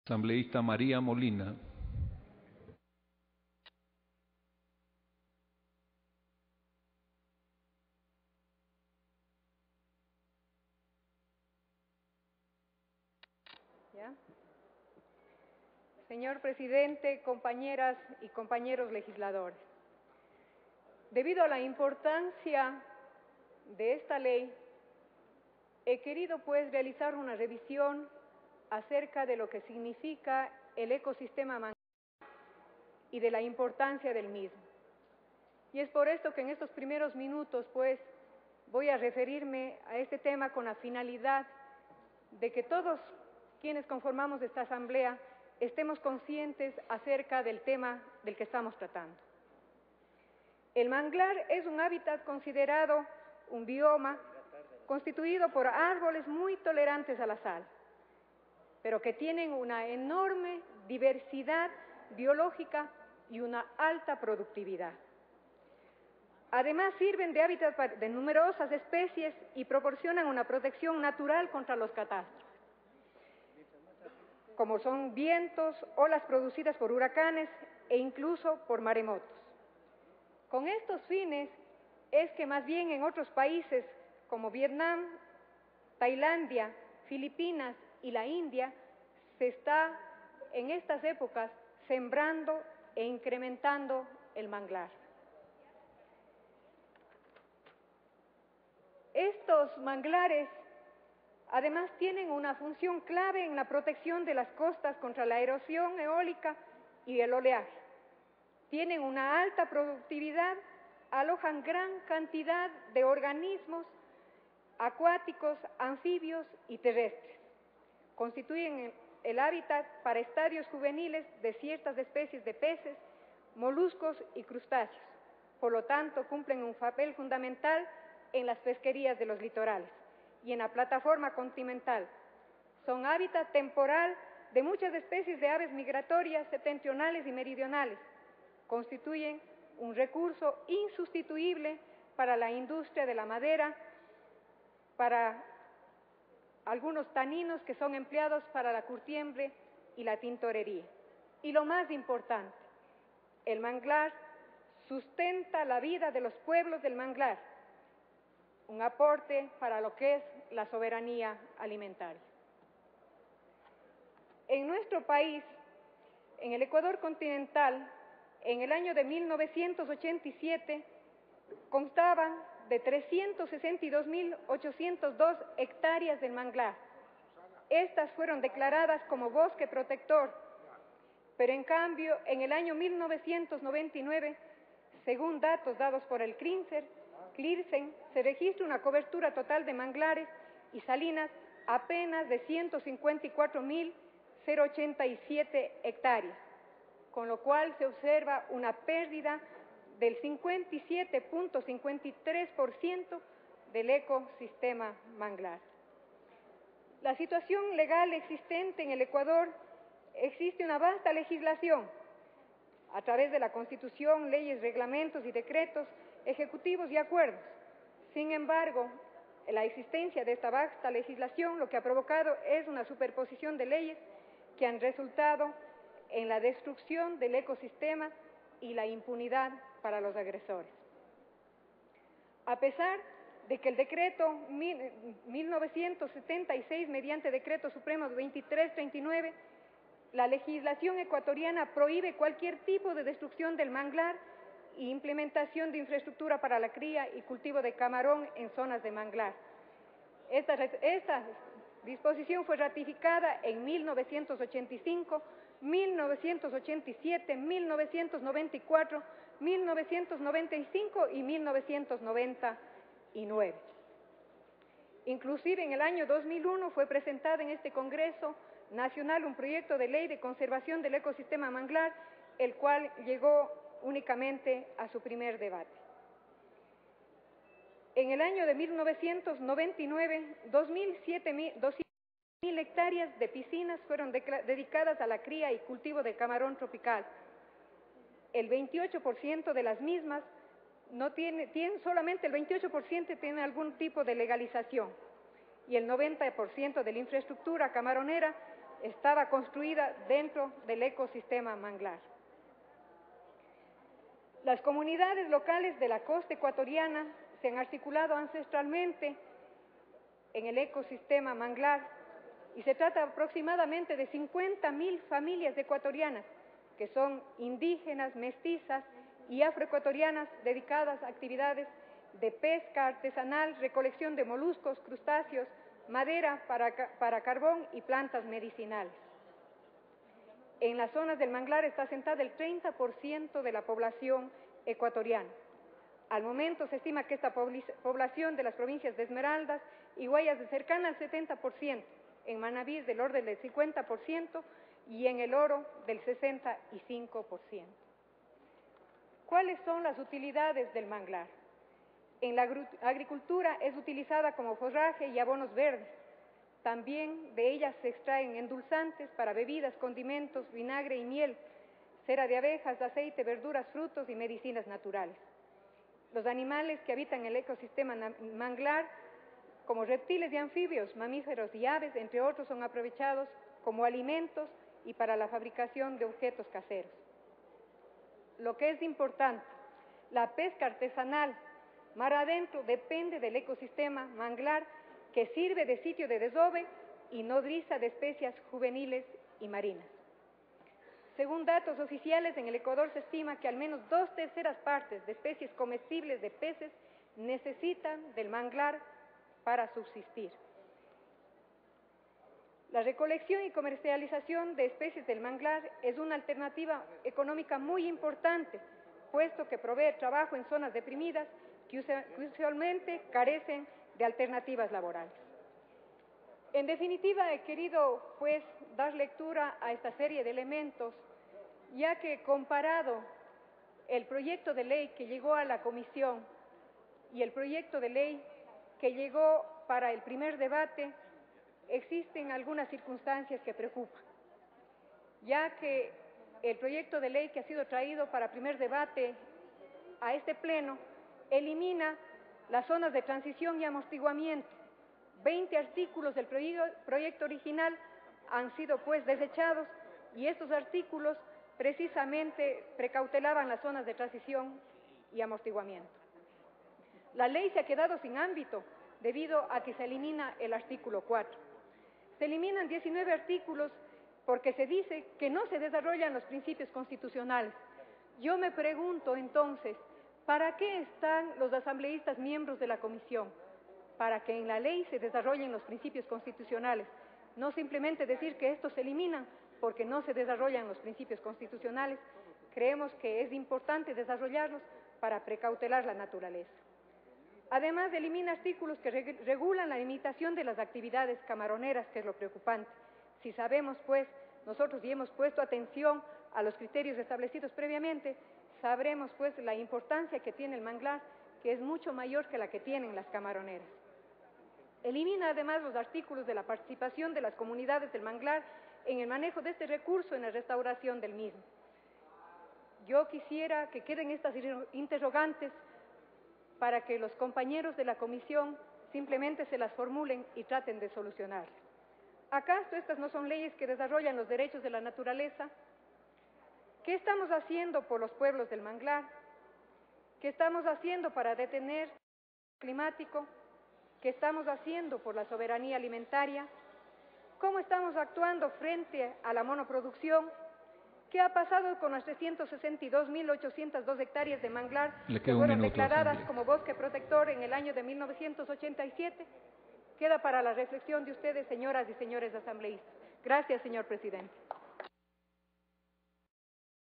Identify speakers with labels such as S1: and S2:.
S1: Asambleísta María Molina.
S2: ¿Ya? Señor presidente, compañeras y compañeros legisladores, debido a la importancia de esta ley, he querido realizar una revisión acerca de lo que significa el ecosistema manglar y de la importancia del mismo. Y es por esto que en estos primeros minutos voy a referirme a este tema con la finalidad de que todos quienes conformamos esta asamblea estemos conscientes acerca del tema del que estamos tratando. El manglar es un hábitat considerado un bioma constituido por árboles muy tolerantes a la sal, pero que tienen una enorme diversidad biológica y una alta productividad. Además, sirven de hábitat de numerosas especies y proporcionan una protección natural contra los catástrofes, como son vientos, olas producidas por huracanes e incluso por maremotos. Con estos fines es que más bien en otros países como Vietnam, Tailandia, Filipinas y la India se está en estas épocas sembrando e incrementando el manglar. Estos manglares además tienen una función clave en la protección de las costas contra la erosión eólica y el oleaje. Tienen una alta productividad, alojan gran cantidad de organismos acuáticos, anfibios y terrestres. Constituyen el hábitat para estadios juveniles de ciertas especies de peces, moluscos y crustáceos. Por lo tanto, cumplen un papel fundamental en las pesquerías de los litorales y en la plataforma continental. Son hábitat temporal de muchas especies de aves migratorias septentrionales y meridionales. Constituyen un recurso insustituible para la industria de la madera, para algunos taninos que son empleados para la curtiembre y la tintorería. Y lo más importante, el manglar sustenta la vida de los pueblos del manglar, un aporte para lo que es la soberanía alimentaria. En nuestro país, en el Ecuador continental, en el año de 1987, constaban de 362.802 hectáreas del manglar. Estas fueron declaradas como bosque protector, pero en cambio, en el año 1999, según datos dados por el CLIRSEN, se registra una cobertura total de manglares y salinas apenas de 154.087 hectáreas, con lo cual se observa una pérdida del 57.53% del ecosistema manglar. La situación legal existente en el Ecuador: existe una vasta legislación a través de la Constitución, leyes, reglamentos y decretos ejecutivos y acuerdos. Sin embargo, la existencia de esta vasta legislación lo que ha provocado es una superposición de leyes que han resultado en la destrucción del ecosistema y la impunidad para los agresores. A pesar de que el decreto 1976, mediante decreto supremo 2339, la legislación ecuatoriana prohíbe cualquier tipo de destrucción del manglar e implementación de infraestructura para la cría y cultivo de camarón en zonas de manglar. Esta disposición fue ratificada en 1985, 1987, 1994, 1995 y 1999. Inclusive en el año 2001 fue presentado en este Congreso Nacional un proyecto de ley de conservación del ecosistema manglar, el cual llegó únicamente a su primer debate. En el año de 1999, 2.000 hectáreas de piscinas fueron dedicadas a la cría y cultivo de camarón tropical. El 28% de las mismas solamente el 28% tiene algún tipo de legalización, y el 90% de la infraestructura camaronera estaba construida dentro del ecosistema manglar. Las comunidades locales de la costa ecuatoriana se han articulado ancestralmente en el ecosistema manglar y se trata aproximadamente de 50.000 familias ecuatorianas que son indígenas, mestizas y afroecuatorianas dedicadas a actividades de pesca artesanal, recolección de moluscos, crustáceos, madera para carbón y plantas medicinales. En las zonas del manglar está asentada el 30% de la población ecuatoriana. Al momento se estima que esta población de las provincias de Esmeraldas y Guayas es cercana al 70%, en Manabí es del orden del 50% y en El Oro del 65%. ¿Cuáles son las utilidades del manglar? En la agricultura es utilizada como forraje y abonos verdes. También de ellas se extraen endulzantes para bebidas, condimentos, vinagre y miel, cera de abejas, aceite, verduras, frutos y medicinas naturales. Los animales que habitan el ecosistema manglar, como reptiles y anfibios, mamíferos y aves, entre otros, son aprovechados como alimentos y para la fabricación de objetos caseros. Lo que es importante, la pesca artesanal mar adentro depende del ecosistema manglar, que sirve de sitio de desove y nodriza de especies juveniles y marinas. Según datos oficiales, en el Ecuador se estima que al menos 2/3 partes de especies comestibles de peces necesitan del manglar para subsistir. La recolección y comercialización de especies del manglar es una alternativa económica muy importante, puesto que provee trabajo en zonas deprimidas que usualmente carecen de alternativas laborales. En definitiva, he querido dar lectura a esta serie de elementos, ya que comparado el proyecto de ley que llegó a la comisión y el proyecto de ley que llegó para el primer debate, existen algunas circunstancias que preocupan, ya que el proyecto de ley que ha sido traído para primer debate a este pleno elimina las zonas de transición y amortiguamiento. 20 artículos del proyecto original han sido desechados y estos artículos precisamente precautelaban las zonas de transición y amortiguamiento. La ley se ha quedado sin ámbito debido a que se elimina el artículo 4. Se eliminan 19 artículos porque se dice que no se desarrollan los principios constitucionales. Yo me pregunto entonces, ¿para qué están los asambleístas miembros de la comisión? Para que en la ley se desarrollen los principios constitucionales, no simplemente decir que estos se eliminan porque no se desarrollan los principios constitucionales. Creemos que es importante desarrollarlos para precautelar la naturaleza. Además, elimina artículos que regulan la limitación de las actividades camaroneras, que es lo preocupante. Si sabemos, nosotros y hemos puesto atención a los criterios establecidos previamente, sabremos, la importancia que tiene el manglar, que es mucho mayor que la que tienen las camaroneras. Elimina además los artículos de la participación de las comunidades del manglar en el manejo de este recurso en la restauración del mismo. Yo quisiera que queden estas interrogantes para que los compañeros de la comisión simplemente se las formulen y traten de solucionarlas. ¿Acaso estas no son leyes que desarrollan los derechos de la naturaleza? ¿Qué estamos haciendo por los pueblos del manglar? ¿Qué estamos haciendo para detener el cambio climático? ¿Qué estamos haciendo por la soberanía alimentaria? ¿Cómo estamos actuando frente a la monoproducción? ¿Qué ha pasado con las 362.802 hectáreas de manglar que fueron declaradas como bosque protector en el año de 1987? Queda para la reflexión de ustedes, señoras y señores asambleístas. Gracias, señor presidente.